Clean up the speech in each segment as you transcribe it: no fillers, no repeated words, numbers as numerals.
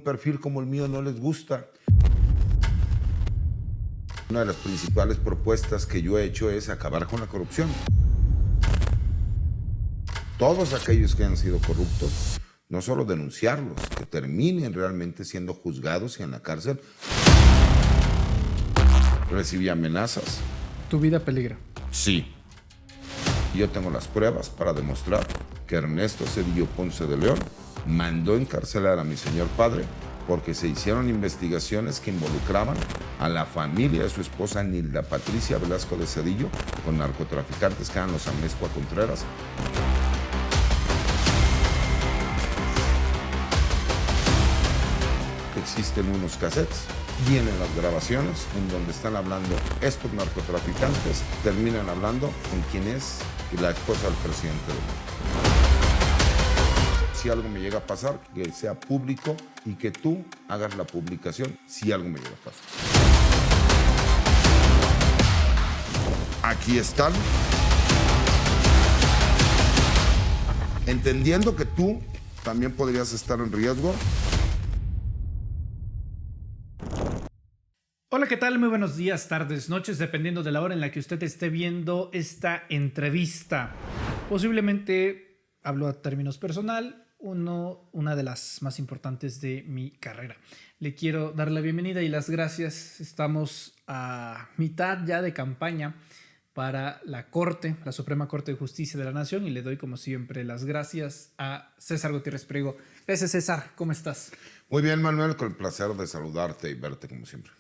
perfil como el mío no les gusta. Una de las principales propuestas que yo he hecho es acabar con la corrupción. Todos aquellos que han sido corruptos, no solo denunciarlos, que terminen realmente siendo juzgados y en la cárcel. Recibí amenazas. ¿Tu vida peligra? Sí. Yo tengo las pruebas para demostrar que Ernesto Zedillo Ponce de León mandó encarcelar a mi señor padre porque se hicieron investigaciones que involucraban a la familia de su esposa Nilda Patricia Velasco de Zedillo con narcotraficantes que eran los Amezcua Contreras. Existen unos cassettes, vienen las grabaciones en donde están hablando estos narcotraficantes, terminan hablando con quien es la esposa del presidente del mundo. Si algo me llega a pasar, que sea público y que tú hagas la publicación si algo me llega a pasar. Aquí están. Entendiendo que tú también podrías estar en riesgo. Hola, ¿qué tal? Muy buenos días, tardes, noches, dependiendo de la hora en la que usted esté viendo esta entrevista. Posiblemente hablo a términos personal, una de las más importantes de mi carrera. Le quiero dar la bienvenida y las gracias. Estamos a mitad ya de campaña para la Corte, la Suprema Corte de Justicia de la Nación, y le doy como siempre las gracias a César Gutiérrez Priego. Gracias, César. ¿Cómo estás? Muy bien, Manuel, con el placer de saludarte y verte como siempre.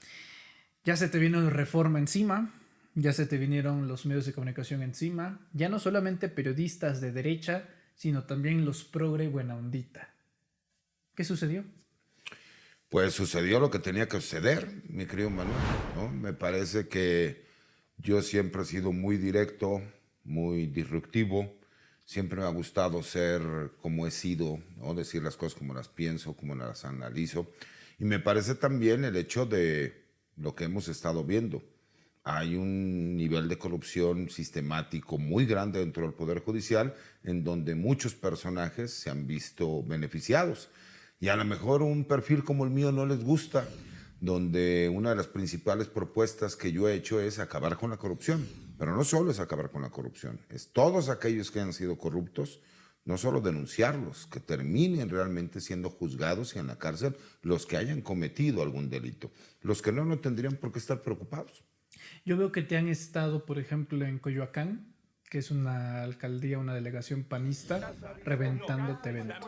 Ya se te vino la reforma encima, ya se te vinieron los medios de comunicación encima, ya no solamente periodistas de derecha, sino también los progre buena ondita. ¿Qué sucedió? Pues sucedió lo que tenía que suceder, mi querido Manuel, ¿no? Me parece que yo siempre he sido muy directo, muy disruptivo, siempre me ha gustado ser como he sido, ¿no? Decir las cosas como las pienso, como las analizo, y me parece también el hecho de lo que hemos estado viendo. Hay un nivel de corrupción sistemático muy grande dentro del Poder Judicial en donde muchos personajes se han visto beneficiados. Y a lo mejor un perfil como el mío no les gusta, donde una de las principales propuestas que yo he hecho es acabar con la corrupción. Pero no solo es acabar con la corrupción, es todos aquellos que han sido corruptos, no solo denunciarlos, que terminen realmente siendo juzgados y en la cárcel los que hayan cometido algún delito. Los que no tendrían por qué estar preocupados. Yo veo que te han estado, por ejemplo, en Coyoacán, que es una alcaldía, una delegación panista, reventándote eventos.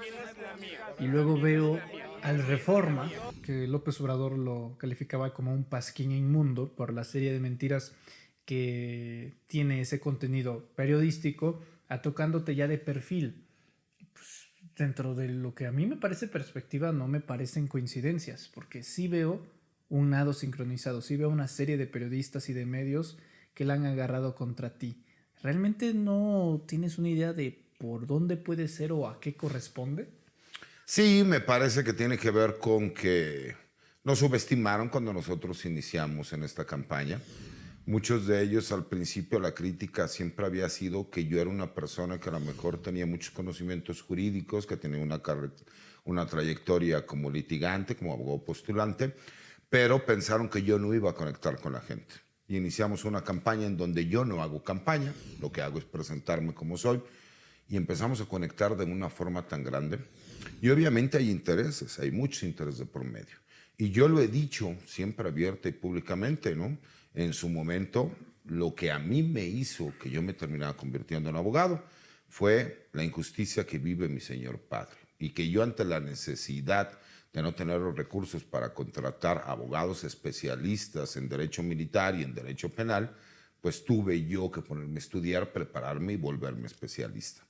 Y luego veo al Reforma, que López Obrador lo calificaba como un pasquín inmundo por la serie de mentiras que tiene ese contenido periodístico, atacándote ya de perfil. Pues, dentro de lo que a mí me parece perspectiva, no me parecen coincidencias, porque sí veo un nado sincronizado, sí veo una serie de periodistas y de medios que la han agarrado contra ti. ¿Realmente no tienes una idea de por dónde puede ser o a qué corresponde? Sí, me parece que tiene que ver con que nos subestimaron cuando nosotros iniciamos en esta campaña. Muchos de ellos al principio la crítica siempre había sido que yo era una persona que a lo mejor tenía muchos conocimientos jurídicos, que tenía una trayectoria como litigante, como abogado postulante, pero pensaron que yo no iba a conectar con la gente. Y iniciamos una campaña en donde yo no hago campaña, lo que hago es presentarme como soy, y empezamos a conectar de una forma tan grande. Y obviamente hay intereses, hay muchos intereses de por medio. Y yo lo he dicho siempre abierta y públicamente, ¿no? En su momento, lo que a mí me hizo que yo me terminara convirtiendo en abogado fue la injusticia que vive mi señor padre. Y que yo ante la necesidad de no tener los recursos para contratar abogados especialistas en derecho militar y en derecho penal, pues tuve yo que ponerme a estudiar, prepararme y volverme especialista.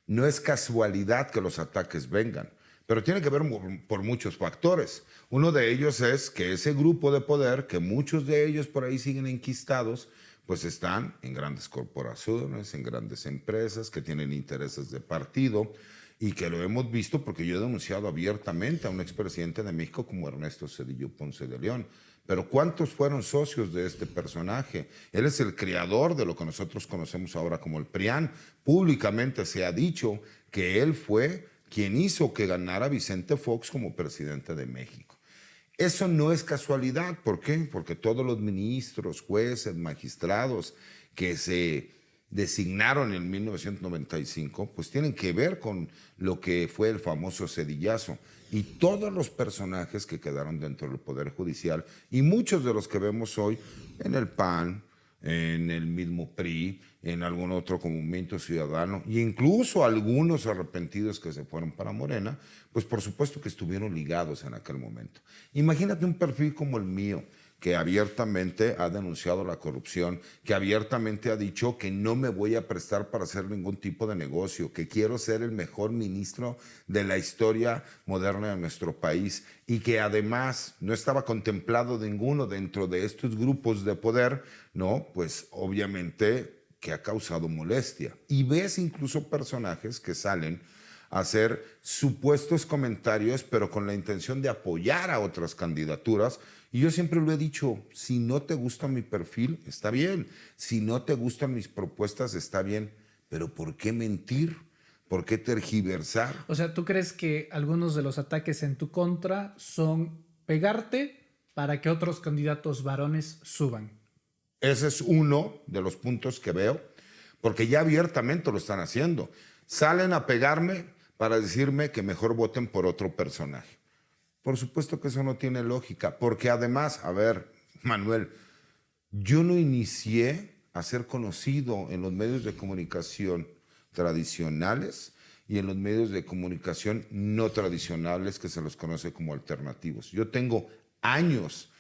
No es casualidad que los ataques vengan, pero tiene que ver por muchos factores. Uno de ellos es que ese grupo de poder, que muchos de ellos por ahí siguen enquistados, pues están en grandes corporaciones, en grandes empresas que tienen intereses de partido, y que lo hemos visto porque yo he denunciado abiertamente a un expresidente de México como Ernesto Zedillo Ponce de León. Pero ¿cuántos fueron socios de este personaje? Él es el creador de lo que nosotros conocemos ahora como el PRIAN. Públicamente se ha dicho que él fue quien hizo que ganara Vicente Fox como presidente de México. Eso no es casualidad. ¿Por qué? Porque todos los ministros, jueces, magistrados que se designaron en 1995, pues tienen que ver con lo que fue el famoso Cedillazo. Y todos los personajes que quedaron dentro del Poder Judicial, y muchos de los que vemos hoy en el PAN, en el mismo PRI, en algún otro Movimiento Ciudadano, e incluso algunos arrepentidos que se fueron para Morena, pues por supuesto que estuvieron ligados en aquel momento. Imagínate un perfil como el mío, que abiertamente ha denunciado la corrupción, que abiertamente ha dicho que no me voy a prestar para hacer ningún tipo de negocio, que quiero ser el mejor ministro de la historia moderna de nuestro país y que además no estaba contemplado ninguno dentro de estos grupos de poder, ¿no? Pues obviamente que ha causado molestia. Y ves incluso personajes que salen a hacer supuestos comentarios, pero con la intención de apoyar a otras candidaturas. Y yo siempre lo he dicho, si no te gusta mi perfil, está bien. Si no te gustan mis propuestas, está bien. Pero ¿por qué mentir? ¿Por qué tergiversar? O sea, ¿tú crees que algunos de los ataques en tu contra son pegarte para que otros candidatos varones suban? Ese es uno de los puntos que veo, porque ya abiertamente lo están haciendo. Salen a pegarme para decirme que mejor voten por otro personaje. Por supuesto que eso no tiene lógica, porque además, a ver, Manuel, yo no inicié a ser conocido en los medios de comunicación tradicionales y en los medios de comunicación no tradicionales, que se los conoce como alternativos. Yo tengo años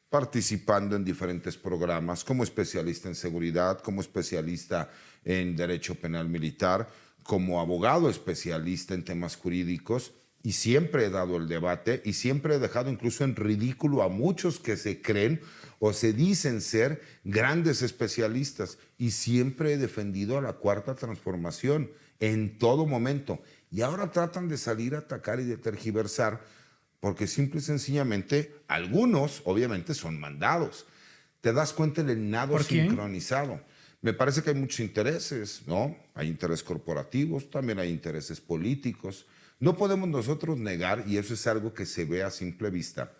participando en diferentes programas como especialista en seguridad, como especialista en derecho penal militar, como abogado especialista en temas jurídicos, y siempre he dado el debate y siempre he dejado incluso en ridículo a muchos que se creen o se dicen ser grandes especialistas, y siempre he defendido a la Cuarta Transformación en todo momento. Y ahora tratan de salir a atacar y de tergiversar porque simple y sencillamente algunos obviamente son mandados. Te das cuenta del nado sincronizado. Me parece que hay muchos intereses, ¿no? Hay intereses corporativos, también hay intereses políticos. No podemos nosotros negar, y eso es algo que se ve a simple vista,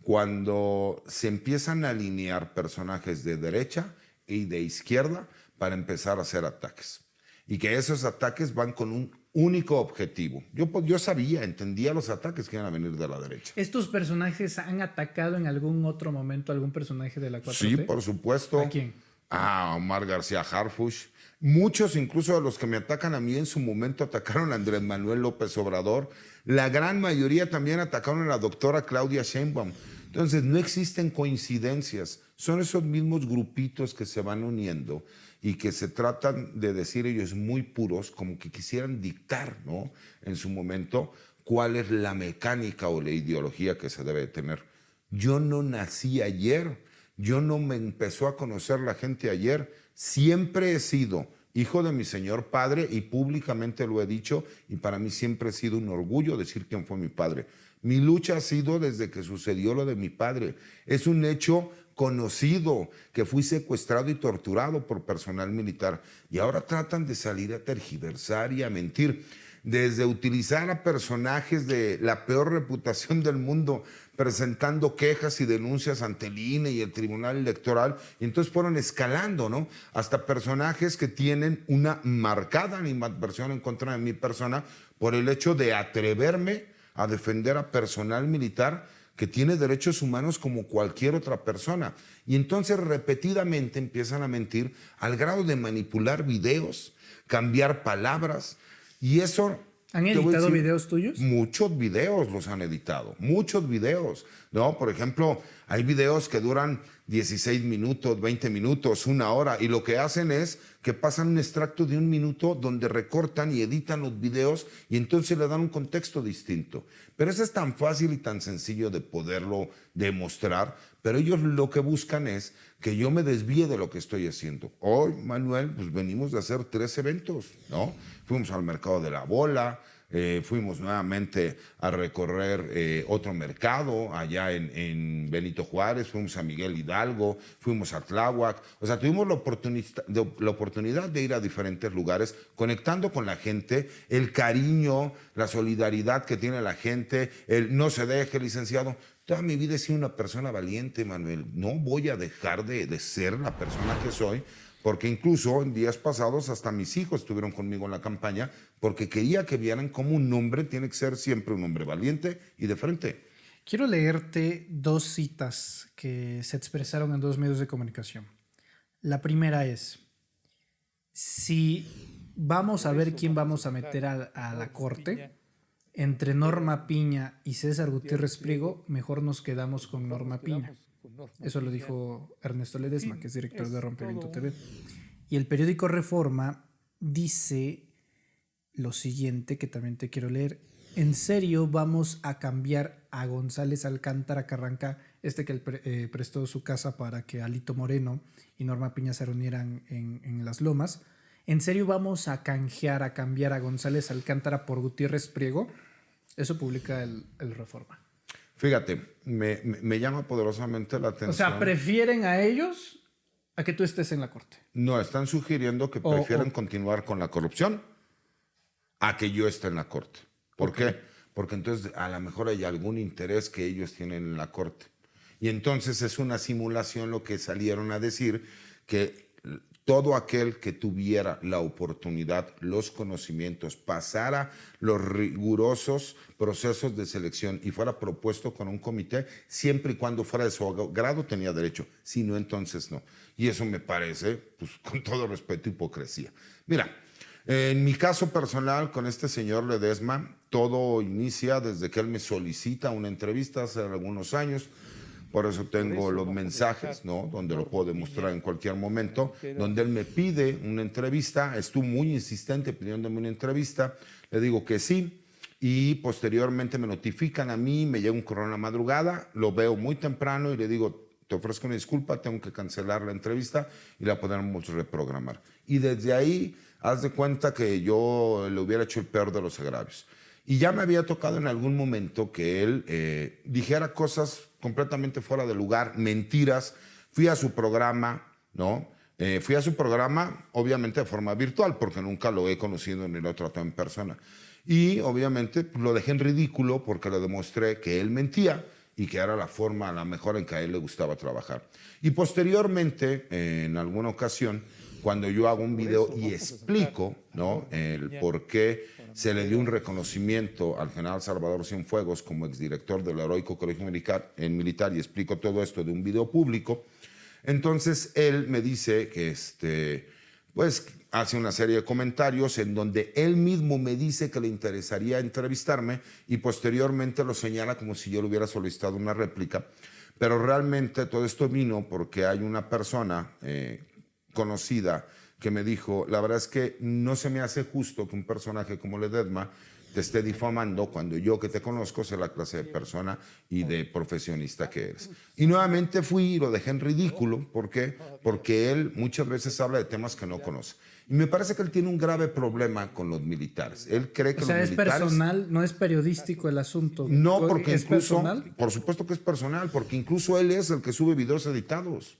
cuando se empiezan a alinear personajes de derecha y de izquierda para empezar a hacer ataques. Y que esos ataques van con un único objetivo. Yo sabía, entendía los ataques que iban a venir de la derecha. ¿Estos personajes han atacado en algún otro momento a algún personaje de la 4T? Sí, por supuesto. ¿A quién? A Omar García Harfuch. Muchos, incluso de los que me atacan a mí en su momento, atacaron a Andrés Manuel López Obrador. La gran mayoría también atacaron a la doctora Claudia Sheinbaum. Entonces, no existen coincidencias. Son esos mismos grupitos que se van uniendo y que se tratan de decir ellos muy puros, como que quisieran dictar, ¿no?, en su momento, cuál es la mecánica o la ideología que se debe tener. Yo no nací ayer. Yo no me empezó a conocer la gente ayer. Siempre he sido hijo de mi señor padre y públicamente lo he dicho, y para mí siempre ha sido un orgullo decir quién fue mi padre. Mi lucha ha sido desde que sucedió lo de mi padre. Es un hecho conocido que fui secuestrado y torturado por personal militar, y ahora tratan de salir a tergiversar y a mentir, desde utilizar a personajes de la peor reputación del mundo presentando quejas y denuncias ante el INE y el Tribunal Electoral, y entonces fueron escalando, ¿no?, hasta personajes que tienen una marcada animadversión en contra de mi persona por el hecho de atreverme a defender a personal militar que tiene derechos humanos como cualquier otra persona. Y entonces repetidamente empiezan a mentir al grado de manipular videos, cambiar palabras, y eso... ¿Han editado videos tuyos? Muchos videos los han editado, muchos videos, ¿no? Por ejemplo, hay videos que duran 16 minutos, 20 minutos, 1 hora, y lo que hacen es que pasan un extracto de 1 minuto donde recortan y editan los videos y entonces le dan un contexto distinto. Pero eso es tan fácil y tan sencillo de poderlo demostrar, pero ellos lo que buscan es que yo me desvíe de lo que estoy haciendo. Hoy, Manuel, pues venimos de hacer 3 eventos, ¿no? Fuimos al Mercado de la Bola, fuimos nuevamente a recorrer otro mercado allá en Benito Juárez, fuimos a Miguel Hidalgo, fuimos a Tláhuac. O sea, tuvimos la oportunidad de ir a diferentes lugares, conectando con la gente, el cariño, la solidaridad que tiene la gente, el no se deje, licenciado. Toda mi vida he sido una persona valiente, Manuel. No voy a dejar de ser la persona que soy, porque incluso en días pasados hasta mis hijos estuvieron conmigo en la campaña, porque quería que vieran cómo un hombre tiene que ser siempre un hombre valiente y de frente. Quiero leerte dos citas que se expresaron en dos medios de comunicación. La primera es, si vamos a ver quién vamos a meter a la corte, entre Norma Piña y César Gutiérrez Priego, mejor nos quedamos con Norma Piña. Eso lo dijo Ernesto Ledesma, que es director de Rompeviento TV. Y el periódico Reforma dice lo siguiente, que también te quiero leer. ¿En serio vamos a cambiar a González Alcántara Carranca, que él prestó su casa para que Alito Moreno y Norma Piña se reunieran en Las Lomas? ¿En serio vamos a cambiar a González Alcántara por Gutiérrez Priego? Eso publica el Reforma. Fíjate, me llama poderosamente la atención. O sea, ¿prefieren a ellos a que tú estés en la corte? No, están sugiriendo que prefieren continuar con la corrupción a que yo esté en la corte. ¿Por qué? Porque entonces a lo mejor hay algún interés que ellos tienen en la corte. Y entonces es una simulación lo que salieron a decir, que todo aquel que tuviera la oportunidad, los conocimientos, pasara los rigurosos procesos de selección y fuera propuesto con un comité, siempre y cuando fuera de su grado tenía derecho. Si no, entonces no. Y eso me parece, pues, con todo respeto, hipocresía. Mira, en mi caso personal con este señor Ledesma, todo inicia desde que él me solicita una entrevista hace algunos años. Por eso tengo los mensajes, ¿no? Donde lo puedo demostrar en cualquier momento, donde él me pide una entrevista. Estuvo muy insistente pidiéndome una entrevista. Le digo que sí. Y posteriormente me notifican a mí, me llega un correo en la madrugada, lo veo muy temprano y le digo, te ofrezco una disculpa, tengo que cancelar la entrevista y la podemos reprogramar. Y desde ahí, haz de cuenta que yo le hubiera hecho el peor de los agravios. Y ya me había tocado en algún momento que él dijera cosas completamente fuera de lugar, mentiras. Fui a su programa, ¿no? Fui a su programa, obviamente de forma virtual, porque nunca lo he conocido ni lo he tratado en persona. Y obviamente lo dejé en ridículo porque le demostré que él mentía y que era la forma, a la mejor en que a él le gustaba trabajar. Y posteriormente, en alguna ocasión, cuando yo hago un video y explico, ¿no?, el por qué se le dio un reconocimiento al general Salvador Cienfuegos como exdirector del Heroico Colegio Militar y explico todo esto de un video público, entonces él me dice que pues hace una serie de comentarios en donde él mismo me dice que le interesaría entrevistarme y posteriormente lo señala como si yo le hubiera solicitado una réplica, pero realmente todo esto vino porque hay una persona conocida que me dijo, la verdad es que no se me hace justo que un personaje como Ledesma te esté difamando cuando yo que te conozco sé la clase de persona y de profesionista que eres. Y nuevamente fui y lo dejé en ridículo. ¿Por qué? Porque él muchas veces habla de temas que no conoce. Y me parece que él tiene un grave problema con los militares. Él cree que o sea, los militares... es personal, no es periodístico el asunto. No, porque ¿Es incluso... personal? Por supuesto que es personal, porque incluso él es el que sube videos editados.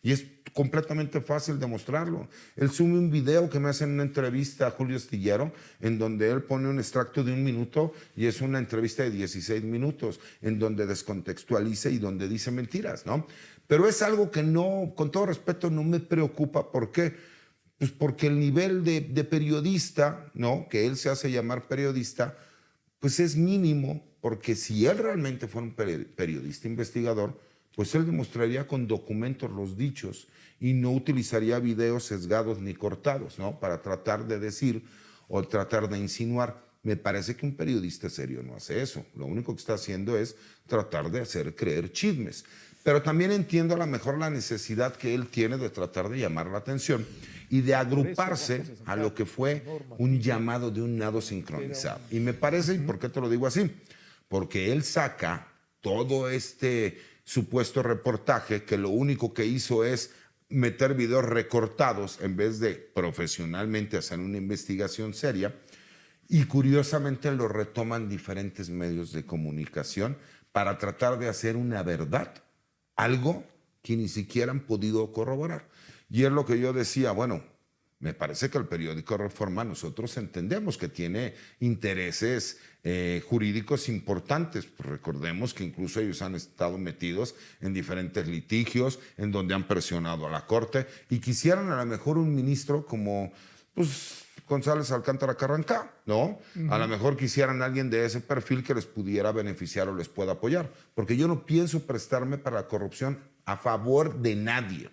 Y es completamente fácil demostrarlo. Él sube un video que me hace en una entrevista a Julio Astillero, en donde él pone un extracto de 1 minuto y es una entrevista de 16 minutos, en donde descontextualiza y donde dice mentiras, ¿no? Pero es algo que no, con todo respeto, no me preocupa. ¿Por qué? Pues porque el nivel de periodista, ¿no?, que él se hace llamar periodista, pues es mínimo, porque si él realmente fuera un periodista investigador, pues él demostraría con documentos los dichos y no utilizaría videos sesgados ni cortados, ¿no?, para tratar de decir o tratar de insinuar. Me parece que un periodista serio no hace eso. Lo único que está haciendo es tratar de hacer creer chismes. Pero también entiendo a lo mejor la necesidad que él tiene de tratar de llamar la atención y de agruparse a lo que fue un llamado de un nado sincronizado. Y me parece, ¿y por qué te lo digo así? Porque él saca todo este supuesto reportaje que lo único que hizo es meter videos recortados en vez de profesionalmente hacer una investigación seria. Y curiosamente lo retoman diferentes medios de comunicación para tratar de hacer una verdad, algo que ni siquiera han podido corroborar. Y es lo que yo decía, bueno, me parece que el periódico Reforma nosotros entendemos que tiene intereses jurídicos importantes. Pues recordemos que incluso ellos han estado metidos en diferentes litigios en donde han presionado a la Corte y quisieran a lo mejor un ministro como pues, González Alcántara Carrancá, ¿no? A lo mejor quisieran alguien de ese perfil que les pudiera beneficiar o les pueda apoyar. Porque yo no pienso prestarme para la corrupción a favor de nadie.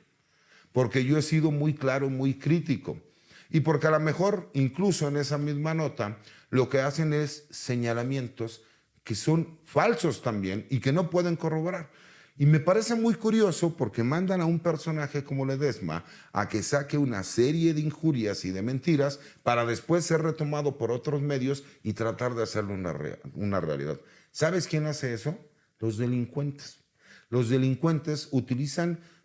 Porque yo he sido muy claro, muy crítico. Y porque a lo mejor, incluso en esa misma nota, lo que hacen es señalamientos que son falsos también y que no pueden corroborar. Y me parece muy curioso porque mandan a un personaje como Ledesma a que saque una serie de injurias y de mentiras para después ser retomado por otros medios y tratar de hacerlo una realidad. ¿Sabes quién hace eso? Los delincuentes. Los delincuentes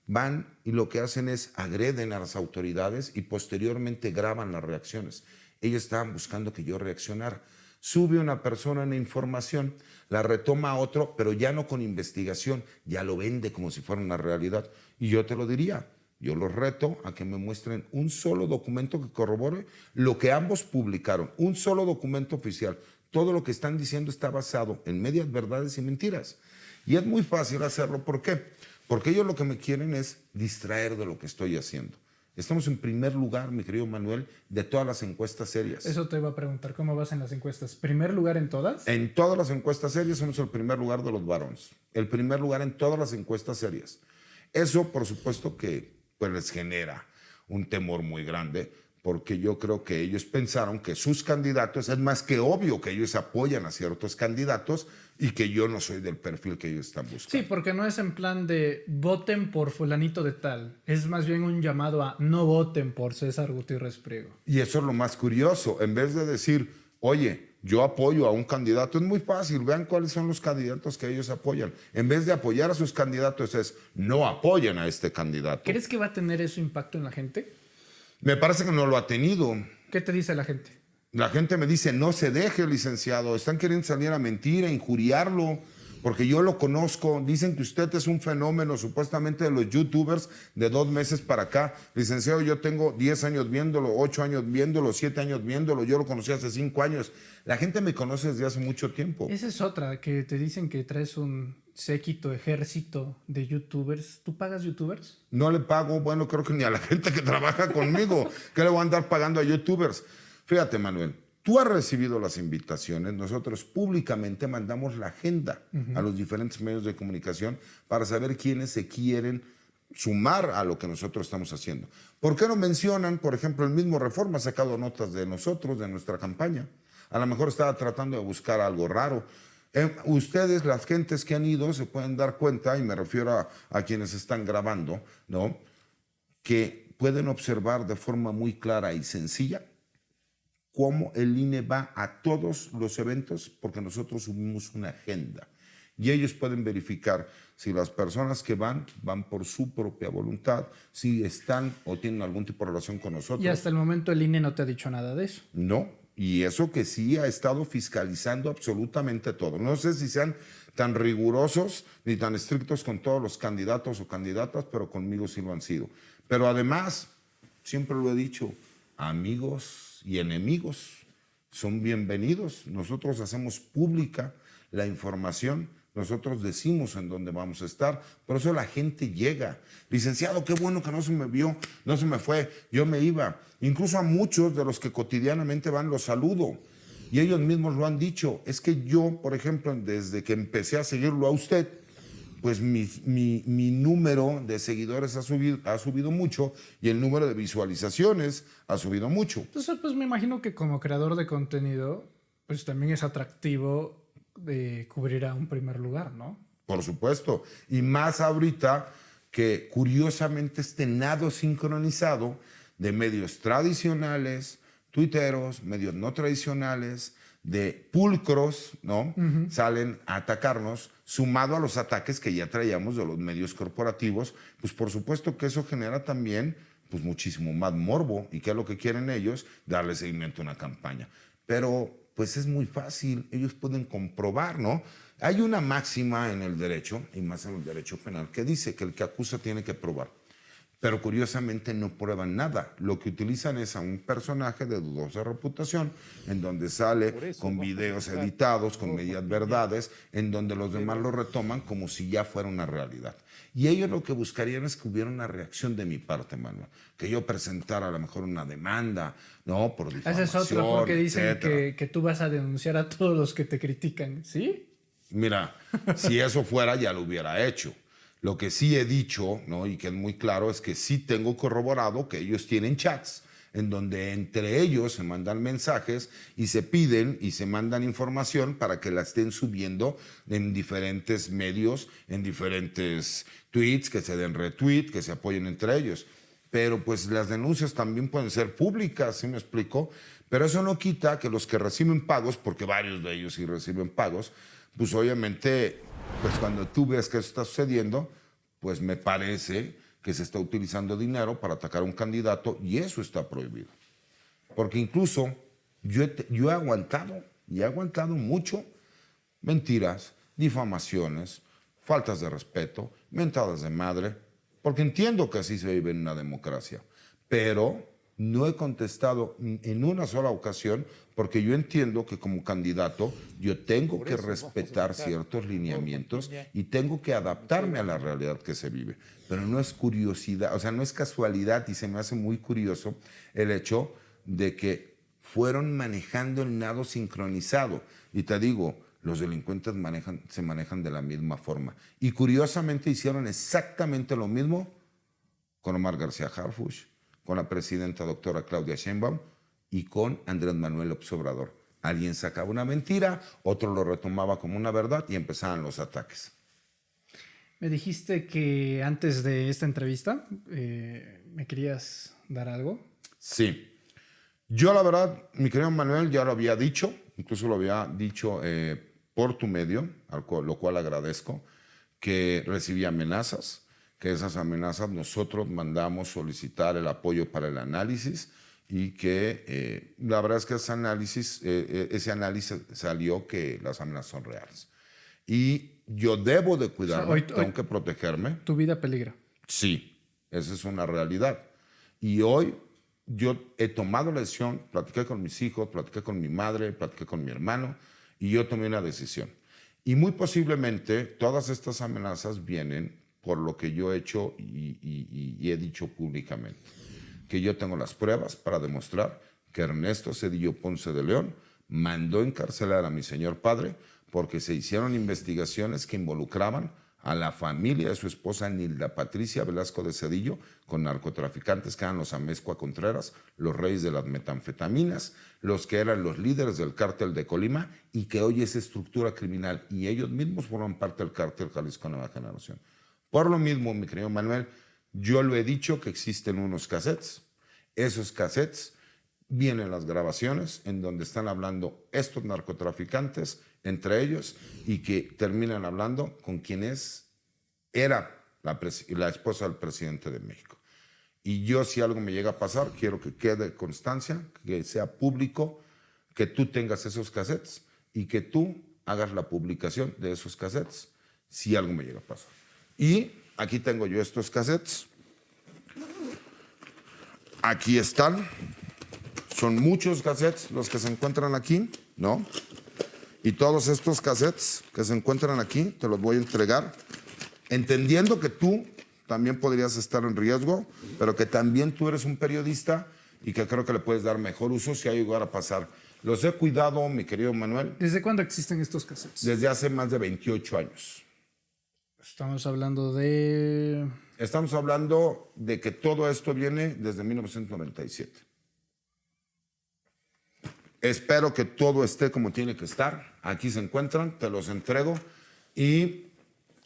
van y lo que hacen es agreden a las autoridades y posteriormente graban las reacciones. Ellos estaban buscando que yo reaccionara. Sube una persona en información, la retoma a otro, pero ya no con investigación, ya lo vende como si fuera una realidad. Y yo te lo diría, yo los reto a que me muestren un solo documento que corrobore lo que ambos publicaron, un solo documento oficial. Todo lo que están diciendo está basado en medias verdades y mentiras. Y es muy fácil hacerlo. ¿Por qué? Porque ellos lo que me quieren es distraer de lo que estoy haciendo. Estamos en primer lugar, mi querido Manuel, de todas las encuestas serias. Eso te iba a preguntar, ¿cómo vas en las encuestas? ¿Primer lugar en todas? En todas las encuestas serias somos el primer lugar de los varones. El primer lugar en todas las encuestas serias. Eso, por supuesto, que pues, les genera un temor muy grande, porque yo creo que ellos pensaron que sus candidatos, es más que obvio que ellos apoyan a ciertos candidatos y que yo no soy del perfil que ellos están buscando. Sí, porque no es en plan de voten por fulanito de tal. Es más bien un llamado a no voten por César Gutiérrez Priego. Y eso es lo más curioso. En vez de decir, oye, yo apoyo a un candidato, es muy fácil. Vean cuáles son los candidatos que ellos apoyan. En vez de apoyar a sus candidatos es, no apoyan a este candidato. ¿Crees que va a tener eso impacto en la gente? Me parece que no lo ha tenido. ¿Qué te dice la gente? La gente me dice, no se deje, licenciado. Están queriendo salir a mentir, a injuriarlo, porque yo lo conozco. Dicen que usted es un fenómeno, supuestamente, de los youtubers de 2 meses para acá. Licenciado, yo tengo 10 años viéndolo, 8 años viéndolo, 7 años viéndolo. Yo lo conocí hace 5 años. La gente me conoce desde hace mucho tiempo. Esa es otra, que te dicen que traes un séquito, ejército de youtubers. ¿Tú pagas youtubers? No le pago, bueno, creo que ni a la gente que trabaja conmigo. ¿Qué le voy a andar pagando a youtubers? Fíjate, Manuel, tú has recibido las invitaciones. Nosotros públicamente mandamos la agenda a los diferentes medios de comunicación para saber quiénes se quieren sumar a lo que nosotros estamos haciendo. ¿Por qué no mencionan, por ejemplo, el mismo Reforma ha sacado notas de nosotros, de nuestra campaña? A lo mejor estaba tratando de buscar algo raro. Ustedes, las gentes que han ido, se pueden dar cuenta, y me refiero a quienes están grabando, ¿no?, que pueden observar de forma muy clara y sencilla cómo el INE va a todos los eventos, porque nosotros subimos una agenda. Y ellos pueden verificar si las personas que van por su propia voluntad, si están o tienen algún tipo de relación con nosotros. Y hasta el momento el INE no te ha dicho nada de eso. No, y eso que sí ha estado fiscalizando absolutamente todo. No sé si sean tan rigurosos ni tan estrictos con todos los candidatos o candidatas, pero conmigo sí lo han sido. Pero además, siempre lo he dicho, amigos y enemigos son bienvenidos. Nosotros hacemos pública la información, nosotros decimos en dónde vamos a estar, por eso la gente llega. Licenciado, qué bueno que no se me vio, no se me fue, yo me iba. Incluso a muchos de los que cotidianamente van los saludo y ellos mismos lo han dicho. Es que yo, por ejemplo, desde que empecé a seguirlo a usted, pues mi número de seguidores ha subido mucho y el número de visualizaciones ha subido mucho. Entonces, pues me imagino que como creador de contenido, pues también es atractivo de cubrir a un primer lugar, ¿no? Por supuesto. Y más ahorita que curiosamente este nado sincronizado de medios tradicionales, tuiteros, medios no tradicionales, de pulcros, ¿no? Salen a atacarnos, sumado a los ataques que ya traíamos de los medios corporativos, pues por supuesto que eso genera también pues muchísimo más morbo. ¿Y qué es lo que quieren ellos? Darle seguimiento a una campaña. pero pues es muy fácil, ellos pueden comprobar, ¿no? Hay una máxima en el derecho, y más en el derecho penal, que dice que el que acusa tiene que probar. Pero curiosamente no prueban nada. Lo que utilizan es a un personaje de dudosa reputación, en donde sale con videos editados, con medias verdades, en donde los demás lo retoman como si ya fuera una realidad. Y ellos lo que buscarían es que hubiera una reacción de mi parte, Manuel. Que yo presentara a lo mejor una demanda, ¿no? Por difamación, Ese es otro, porque dicen etcétera. que tú vas a denunciar a todos los que te critican, ¿sí? Mira, si eso fuera, ya lo hubiera hecho. Lo que sí he dicho, ¿no? Y que es muy claro, es que sí tengo corroborado que ellos tienen chats en donde entre ellos se mandan mensajes y se piden y se mandan información para que la estén subiendo en diferentes medios, en diferentes tweets, que se den retweet, que se apoyen entre ellos. Pero pues las denuncias también pueden ser públicas, ¿sí me explico? Pero eso no quita que los que reciben pagos, porque varios de ellos sí reciben pagos, pues obviamente, pues cuando tú ves que eso está sucediendo, pues me parece que se está utilizando dinero para atacar a un candidato y eso está prohibido. Porque incluso yo he aguantado, y he aguantado mucho, mentiras, difamaciones, faltas de respeto, mentadas de madre, porque entiendo que así se vive en una democracia, pero no he contestado en una sola ocasión porque yo entiendo que como candidato yo tengo que respetar ciertos lineamientos y tengo que adaptarme a la realidad que se vive. Pero no es curiosidad, o sea, no es casualidad y se me hace muy curioso el hecho de que fueron manejando el nado sincronizado. Y te digo, los delincuentes se manejan de la misma forma. Y curiosamente hicieron exactamente lo mismo con Omar García Harfuch, con la presidenta doctora Claudia Sheinbaum y con Andrés Manuel López Obrador. Alguien sacaba una mentira, otro lo retomaba como una verdad y empezaban los ataques. Me dijiste que antes de esta entrevista me querías dar algo. Sí. Yo la verdad, mi querido Manuel, ya lo había dicho, incluso lo había dicho por tu medio, lo cual agradezco, que recibí amenazas, que esas amenazas nosotros mandamos solicitar el apoyo para el análisis y que la verdad es que ese análisis salió que las amenazas son reales. Y yo debo de cuidarme, hoy tengo que protegerme. Tu vida peligra. Sí, esa es una realidad. Y hoy yo he tomado la decisión, platiqué con mis hijos, platiqué con mi madre, platiqué con mi hermano y yo tomé una decisión. Y muy posiblemente todas estas amenazas vienen por lo que yo he hecho y he dicho públicamente. Que yo tengo las pruebas para demostrar que Ernesto Zedillo Ponce de León mandó encarcelar a mi señor padre porque se hicieron investigaciones que involucraban a la familia de su esposa Nilda Patricia Velasco de Zedillo con narcotraficantes que eran los Amezcua Contreras, los reyes de las metanfetaminas, los que eran los líderes del cártel de Colima y que hoy es estructura criminal y ellos mismos forman parte del cártel Jalisco Nueva Generación. Por lo mismo, mi querido Manuel, yo lo he dicho que existen unos cassettes. Esos cassettes vienen las grabaciones en donde están hablando estos narcotraficantes entre ellos y que terminan hablando con quien era la esposa del presidente de México. Y yo, si algo me llega a pasar, quiero que quede constancia, que sea público, que tú tengas esos cassettes y que tú hagas la publicación de esos cassettes si algo me llega a pasar. Y aquí tengo yo estos cassettes. Aquí están. Son muchos cassettes los que se encuentran aquí, ¿no? Y todos estos cassettes que se encuentran aquí te los voy a entregar, entendiendo que tú también podrías estar en riesgo, pero que también tú eres un periodista y que creo que le puedes dar mejor uso si hay lugar a pasar. Los he cuidado, mi querido Manuel. ¿Desde cuándo existen estos cassettes? Desde hace más de 28 años. Estamos hablando de... Estamos hablando de que todo esto viene desde 1997. Espero que todo esté como tiene que estar. Aquí se encuentran, te los entrego. Y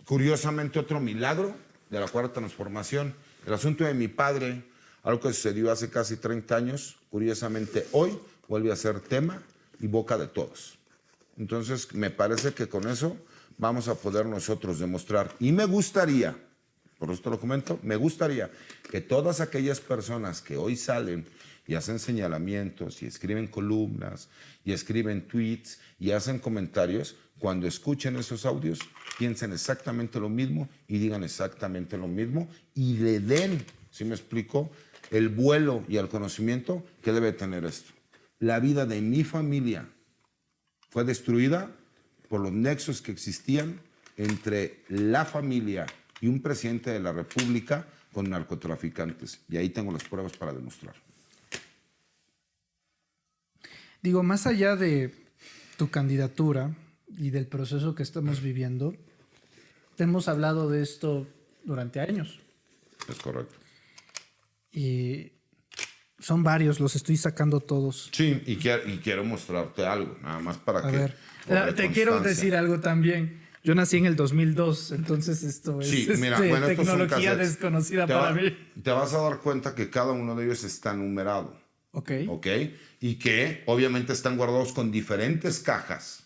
curiosamente otro milagro de la Cuarta Transformación. El asunto de mi padre, algo que sucedió hace casi 30 años, curiosamente hoy vuelve a ser tema y boca de todos. Entonces me parece que con eso vamos a poder nosotros demostrar. Y me gustaría, por esto lo comento, me gustaría que todas aquellas personas que hoy salen y hacen señalamientos y escriben columnas y escriben tweets y hacen comentarios, cuando escuchen esos audios piensen exactamente lo mismo y digan exactamente lo mismo y le den, ¿sí me explico?, el vuelo y el conocimiento que debe tener esto. La vida de mi familia fue destruida por los nexos que existían entre la familia y un presidente de la República con narcotraficantes. Y ahí tengo las pruebas para demostrar. Digo, más allá de tu candidatura y del proceso que estamos viviendo, hemos hablado de esto durante años. Es correcto. Y son varios, los estoy sacando todos. Sí, y quiero mostrarte algo, nada más para A que... ver, te quiero decir algo también. Yo nací en el 200002, entonces esto es Sí, mira, bueno, estos son tecnología cassettes. desconocida para mí. Te vas a dar cuenta que cada uno de ellos está numerado. Ok. ¿Ok? Y que obviamente están guardados con diferentes cajas,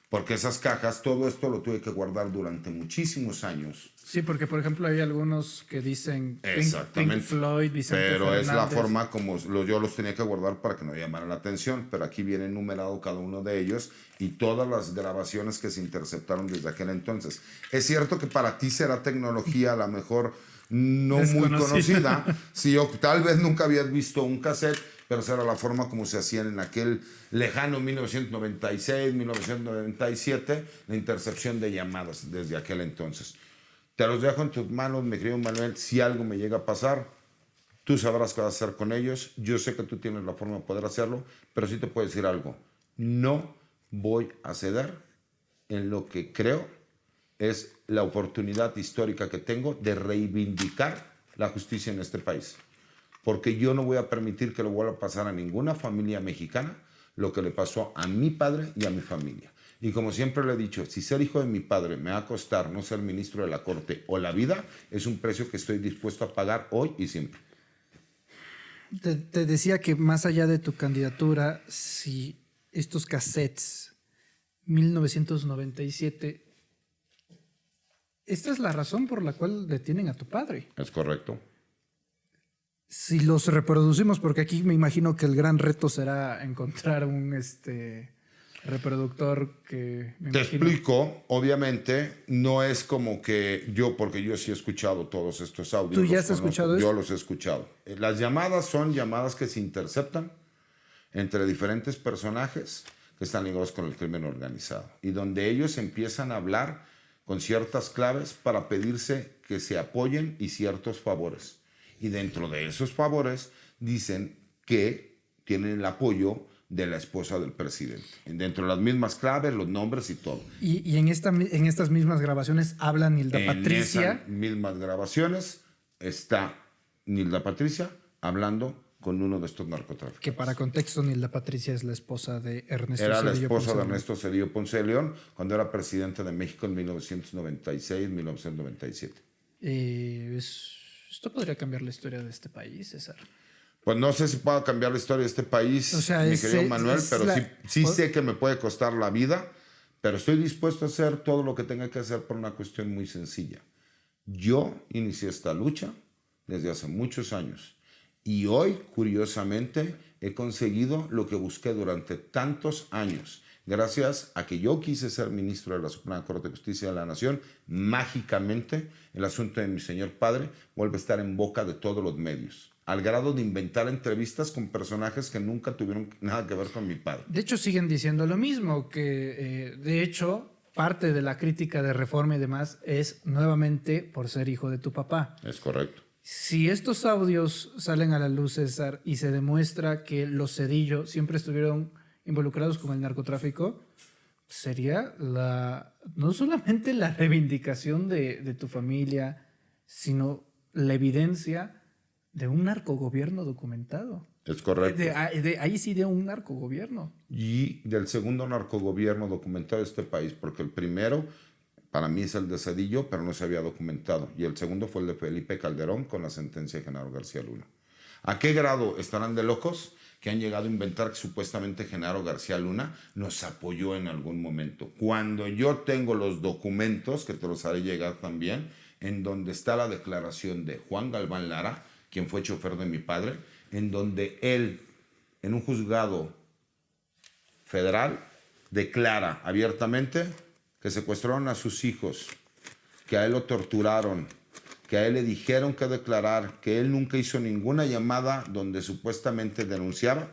porque esas cajas, todo esto lo tuve que guardar durante muchísimos años. Sí, porque por ejemplo hay algunos que dicen Exactamente. Pink Floyd, Vicente Pero Fernández. es la forma como yo los tenía que guardar para que no llamaran la atención. Pero aquí viene enumerado cada uno de ellos y todas las grabaciones que se interceptaron desde aquel entonces. Es cierto que para ti será tecnología a lo mejor no muy conocida. Si yo tal vez nunca habías visto un cassette, pero esa era la forma como se hacían en aquel lejano 1996, 1997, la intercepción de llamadas desde aquel entonces. Te los dejo en tus manos, mi querido Manuel. Si algo me llega a pasar, tú sabrás qué vas a hacer con ellos. Yo sé que tú tienes la forma de poder hacerlo, pero sí te puedo decir algo. No voy a ceder en lo que creo es la oportunidad histórica que tengo de reivindicar la justicia en este país. Porque yo no voy a permitir que le vuelva a pasar a ninguna familia mexicana lo que le pasó a mi padre y a mi familia. Y como siempre le he dicho, si ser hijo de mi padre me va a costar no ser ministro de la Corte o la vida, es un precio que estoy dispuesto a pagar hoy y siempre. Te decía que más allá de tu candidatura, si estos cassettes, 1997, esta es la razón por la cual detienen a tu padre. Es correcto. Si los reproducimos, porque aquí me imagino que el gran reto será encontrar un reproductor que... Te explico, obviamente, no es como que yo, porque yo sí he escuchado todos estos audios. ¿Tú ya has escuchado eso? Yo los he escuchado. Las llamadas son llamadas que se interceptan entre diferentes personajes que están ligados con el crimen organizado y donde ellos empiezan a hablar con ciertas claves para pedirse que se apoyen y ciertos favores. Y dentro de esos favores dicen que tienen el apoyo de la esposa del presidente. Dentro de las mismas claves, los nombres y todo. Y en estas mismas grabaciones habla Nilda Patricia. En esas mismas grabaciones está Nilda Patricia hablando con uno de estos narcotraficantes. Que para contexto, Nilda Patricia es la esposa de Ernesto Era Zedillo la esposa Ponce de Ernesto Zedillo Ponce de León cuando era presidente de México en 1996-1997. Esto podría cambiar la historia de este país, César. Pues no sé si pueda cambiar la historia de este país, o sea, mi querido Manuel, pero sí sé que me puede costar la vida, pero estoy dispuesto a hacer todo lo que tenga que hacer por una cuestión muy sencilla. Yo inicié esta lucha desde hace muchos años y hoy, curiosamente, he conseguido lo que busqué durante tantos años. Gracias a que yo quise ser ministro de la Suprema Corte de Justicia de la Nación, mágicamente el asunto de mi señor padre vuelve a estar en boca de todos los medios, al grado de inventar entrevistas con personajes que nunca tuvieron nada que ver con mi padre. De hecho, siguen diciendo lo mismo, que de hecho parte de la crítica de Reforma y demás es nuevamente por ser hijo de tu papá. Es correcto. Si estos audios salen a la luz, César, y se demuestra que los Zedillo siempre estuvieron involucrados con el narcotráfico, sería no solamente la reivindicación de tu familia, sino la evidencia de un narcogobierno documentado. Es correcto. Ahí sí de un narcogobierno. Y del segundo narcogobierno documentado de este país, porque el primero para mí es el de Zedillo, pero no se había documentado. Y el segundo fue el de Felipe Calderón con la sentencia de Genaro García Luna. ¿A qué grado estarán de locos que han llegado a inventar que supuestamente Genaro García Luna nos apoyó en algún momento? Cuando yo tengo los documentos, que te los haré llegar también, en donde está la declaración de Juan Galván Lara, quien fue chofer de mi padre, en donde él en un juzgado federal declara abiertamente que secuestraron a sus hijos, que a él lo torturaron, que a él le dijeron que declarar, que él nunca hizo ninguna llamada donde supuestamente denunciaba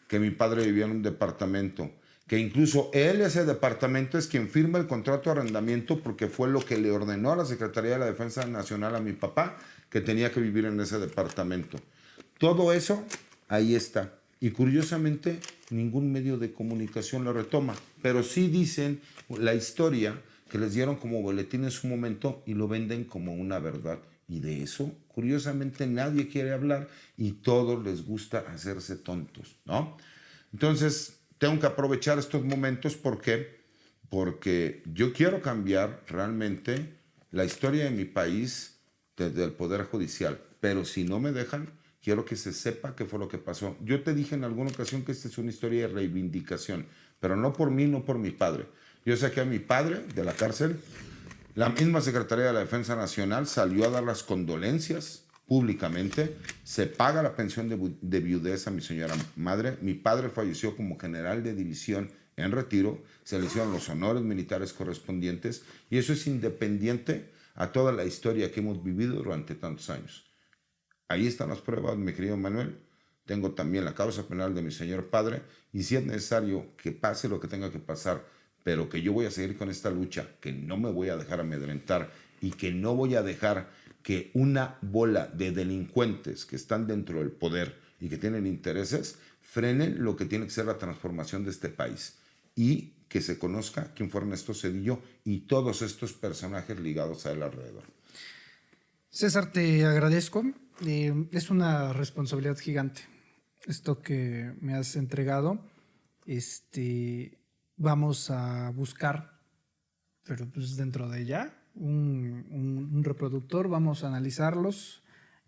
que mi padre vivía en un departamento, que incluso él, ese departamento, es quien firma el contrato de arrendamiento porque fue lo que le ordenó a la Secretaría de la Defensa Nacional a mi papá que tenía que vivir en ese departamento. Todo eso ahí está. Y curiosamente, ningún medio de comunicación lo retoma. Pero sí dicen la historia que les dieron como boletín en su momento y lo venden como una verdad. Y de eso, curiosamente, nadie quiere hablar y todos les gusta hacerse tontos, ¿no? Entonces, tengo que aprovechar estos momentos porque yo quiero cambiar realmente la historia de mi país desde el Poder Judicial. Pero si no me dejan, quiero que se sepa qué fue lo que pasó. Yo te dije en alguna ocasión que esta es una historia de reivindicación, pero no por mí, no por mi padre. Yo saqué a mi padre de la cárcel. La misma Secretaría de la Defensa Nacional salió a dar las condolencias públicamente. Se paga la pensión de viudez a mi señora madre. Mi padre falleció como general de división en retiro. Se le hicieron los honores militares correspondientes. Y eso es independiente a toda la historia que hemos vivido durante tantos años. Ahí están las pruebas, mi querido Manuel. Tengo también la causa penal de mi señor padre. Y si es necesario que pase lo que tenga que pasar, pero que yo voy a seguir con esta lucha, que no me voy a dejar amedrentar y que no voy a dejar que una bola de delincuentes que están dentro del poder y que tienen intereses frenen lo que tiene que ser la transformación de este país y que se conozca quién fue Ernesto Zedillo y todos estos personajes ligados a él alrededor. César, te agradezco. Es una responsabilidad gigante esto que me has entregado. Vamos a buscar, pero pues dentro de ya, un reproductor, vamos a analizarlos,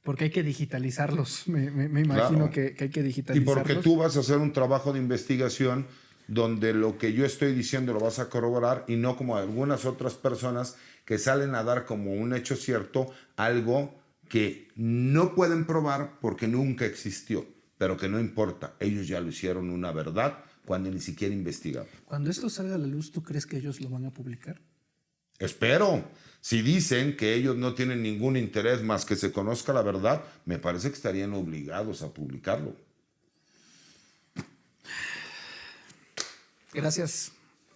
porque hay que digitalizarlos, me imagino Claro. que hay que Y digitalizarlos. porque tú vas a hacer un trabajo de investigación donde lo que yo estoy diciendo lo vas a corroborar y no como algunas otras personas que salen a dar como un hecho cierto algo que no pueden probar porque nunca existió, pero que no importa, ellos ya lo hicieron una verdad cuando ni siquiera investigaron. Cuando esto salga a la luz, ¿tú crees que ellos lo van a publicar? Espero. Si dicen que ellos no tienen ningún interés más que se conozca la verdad, me parece que estarían obligados a publicarlo. Gracias.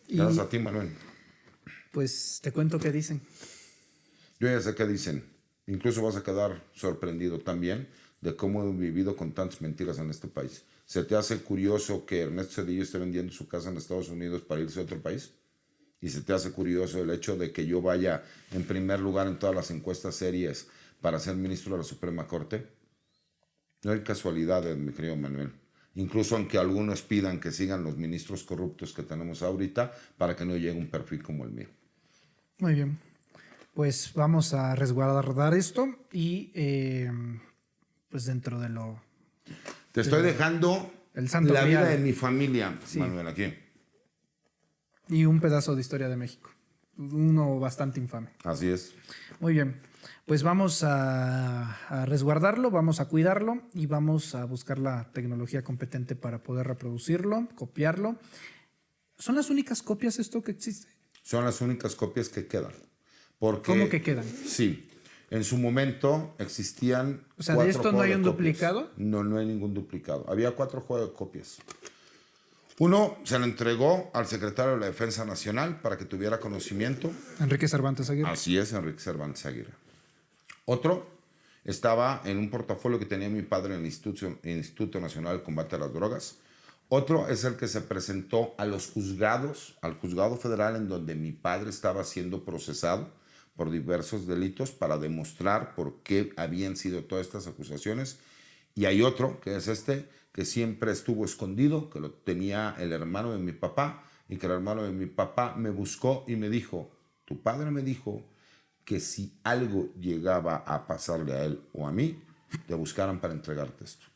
Y Gracias a ti, Manuel. pues te cuento qué dicen. Yo ya sé qué dicen. Incluso vas a quedar sorprendido también de cómo he vivido con tantas mentiras en este país. ¿Se te hace curioso que Ernesto Zedillo esté vendiendo su casa en Estados Unidos para irse a otro país? ¿Y se te hace curioso el hecho de que yo vaya en primer lugar en todas las encuestas serias para ser ministro de la Suprema Corte? No hay casualidades, mi querido Manuel. Incluso aunque algunos pidan que sigan los ministros corruptos que tenemos ahorita para que no llegue un perfil como el mío. Muy bien. Pues vamos a resguardar esto y pues dentro de lo... Te estoy dejando el santo la vida grial. de mi familia, Sí. Manuel, aquí. Y un pedazo de historia de México. Uno bastante infame. Así es. Muy bien. Pues vamos a resguardarlo, vamos a cuidarlo y vamos a buscar la tecnología competente para poder reproducirlo, copiarlo. ¿Son las únicas copias esto que existe? Son las únicas copias que quedan. Porque, ¿Cómo que quedan? Sí. En su momento existían. O sea, ¿de 4 esto no juegos hay de un copias. duplicado? No, no hay ningún duplicado. Había 4 juegos de copias. Uno se lo entregó al secretario de la Defensa Nacional para que tuviera conocimiento. Enrique Cervantes Aguirre. Así es, Enrique Cervantes Aguirre. Otro estaba en un portafolio que tenía mi padre en el Instituto Nacional de Combate a las Drogas. Otro es el que se presentó a los juzgados, al juzgado federal en donde mi padre estaba siendo procesado por diversos delitos para demostrar por qué habían sido todas estas acusaciones. Y hay otro, que es este, que siempre estuvo escondido, que lo tenía el hermano de mi papá, y que el hermano de mi papá me buscó y me dijo, tu padre me dijo que si algo llegaba a pasarle a él o a mí, te buscaran para entregarte esto.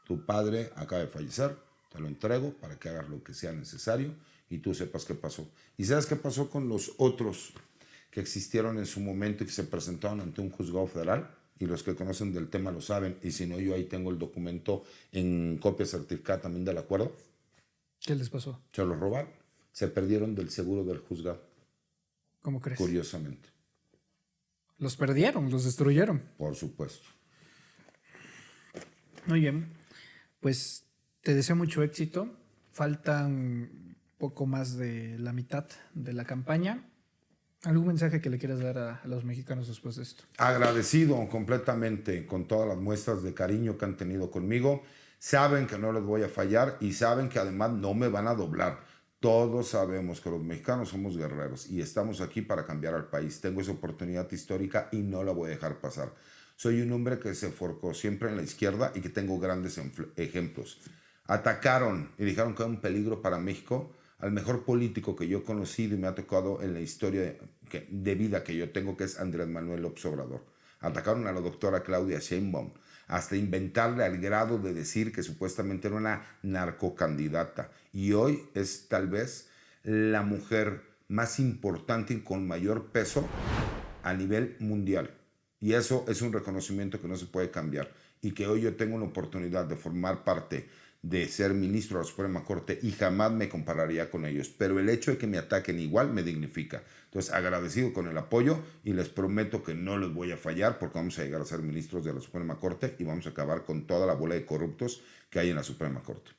Tu padre acaba de fallecer, te lo entrego para que hagas lo que sea necesario y tú sepas qué pasó. ¿Y sabes qué pasó con los otros que existieron en su momento y que se presentaron ante un juzgado federal? y los que conocen del tema lo saben, y si no, yo ahí tengo el documento en copia certificada también del acuerdo. ¿Qué les pasó? Se los robaron, se perdieron del seguro del juzgado. ¿Cómo crees? Curiosamente. Los perdieron, los destruyeron. Por supuesto. Muy bien, pues te deseo mucho éxito. Faltan poco más de la mitad de la campaña. ¿Algún mensaje que le quieras dar a los mexicanos después de esto? Agradecido completamente con todas las muestras de cariño que han tenido conmigo. Saben que no les voy a fallar y saben que además no me van a doblar. Todos sabemos que los mexicanos somos guerreros y estamos aquí para cambiar al país. Tengo esa oportunidad histórica y no la voy a dejar pasar. Soy un hombre que se forjó siempre en la izquierda y que tengo grandes ejemplos. Atacaron y dijeron que era un peligro para México al mejor político que yo he conocido y me ha tocado en la historia de vida que yo tengo, que es Andrés Manuel López Obrador. Atacaron a la doctora Claudia Sheinbaum, hasta inventarle al grado de decir que supuestamente era una narcocandidata. Y hoy es tal vez la mujer más importante y con mayor peso a nivel mundial. Y eso es un reconocimiento que no se puede cambiar. Y que hoy yo tengo una oportunidad de formar parte de ser ministro de la Suprema Corte y jamás me compararía con ellos. Pero el hecho de que me ataquen igual me dignifica. Entonces, agradecido con el apoyo y les prometo que no les voy a fallar porque vamos a llegar a ser ministros de la Suprema Corte y vamos a acabar con toda la bola de corruptos que hay en la Suprema Corte.